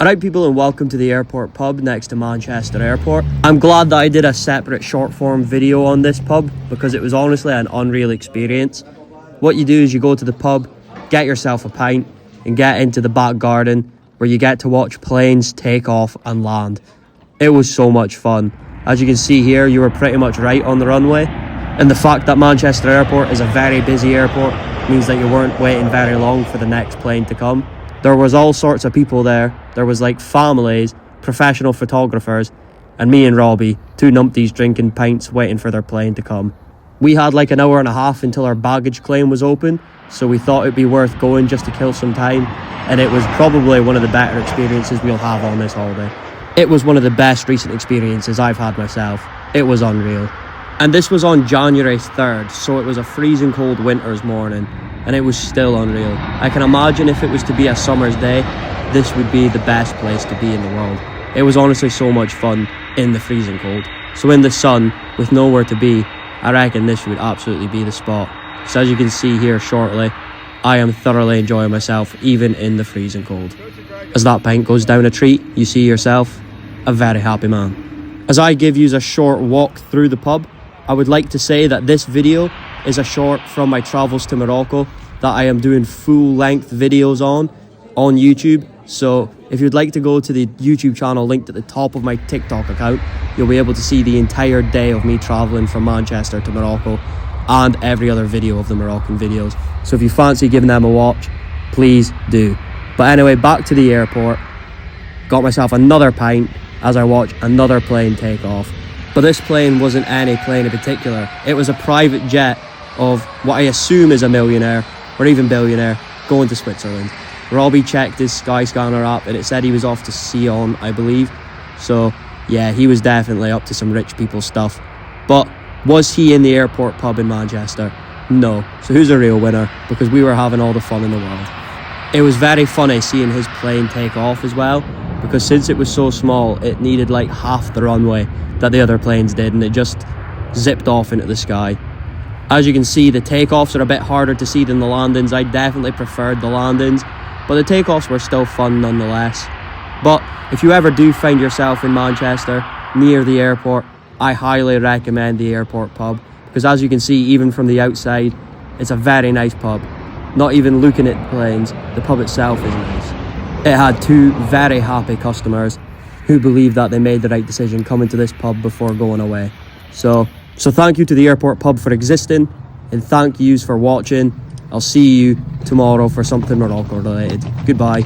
Alright people, and welcome to the airport pub next to Manchester Airport. I'm glad that I did a separate short form video on this pub because it was honestly an unreal experience. What you do is you go to the pub, get yourself a pint and get into the back garden where you get to watch planes take off and land. It was so much fun. As you can see here, you were pretty much right on the runway, and the fact that Manchester Airport is a very busy airport means that you weren't waiting very long for the next plane to come. There was all sorts of people there. There was like families, professional photographers, and me and Robbie, two numpties drinking pints waiting for their plane to come. We had like an hour and a half until our baggage claim was open, so we thought it'd be worth going just to kill some time, and it was probably one of the better experiences we'll have on this holiday. It was one of the best recent experiences I've had myself. It was unreal. And this was on January 3rd, so it was a freezing cold winter's morning, and it was still unreal. I can imagine if it was to be a summer's day, this would be the best place to be in the world. It was honestly so much fun in the freezing cold. So in the sun, with nowhere to be, I reckon this would absolutely be the spot. So as you can see here shortly, I am thoroughly enjoying myself, even in the freezing cold. As that pint goes down a treat, you see yourself a very happy man. As I give you a short walk through the pub, I would like to say that this video is a short from my travels to Morocco that I am doing full-length videos on YouTube. So if you'd like to go to the YouTube channel linked at the top of my TikTok account, you'll be able to see the entire day of me traveling from Manchester to Morocco and every other video of the Moroccan videos. So if you fancy giving them a watch, please do. But anyway, back to the airport. Got myself another pint as I watch another plane take off. But this plane wasn't any plane in particular. It was a private jet of what I assume is a millionaire or even billionaire going to Switzerland. Robbie checked his Skyscanner app and it said he was off to Sion, I believe. So yeah, he was definitely up to some rich people stuff. But was he in the airport pub in Manchester? No. So who's the real winner? Because we were having all the fun in the world. It was very funny seeing his plane take off as well, because since it was so small, it needed like half the runway that the other planes did, and it just zipped off into the sky. As you can see, the takeoffs are a bit harder to see than the landings. I definitely preferred the landings, but the takeoffs were still fun nonetheless. But if you ever do find yourself in Manchester, near the airport, I highly recommend the airport pub, because as you can see, even from the outside, it's a very nice pub. Not even looking at the planes, the pub itself is nice. It had two very happy customers who believed that they made the right decision coming to this pub before going away. So thank you to the airport pub for existing, and thank yous for watching. I'll see you tomorrow for something Morocco related. Goodbye.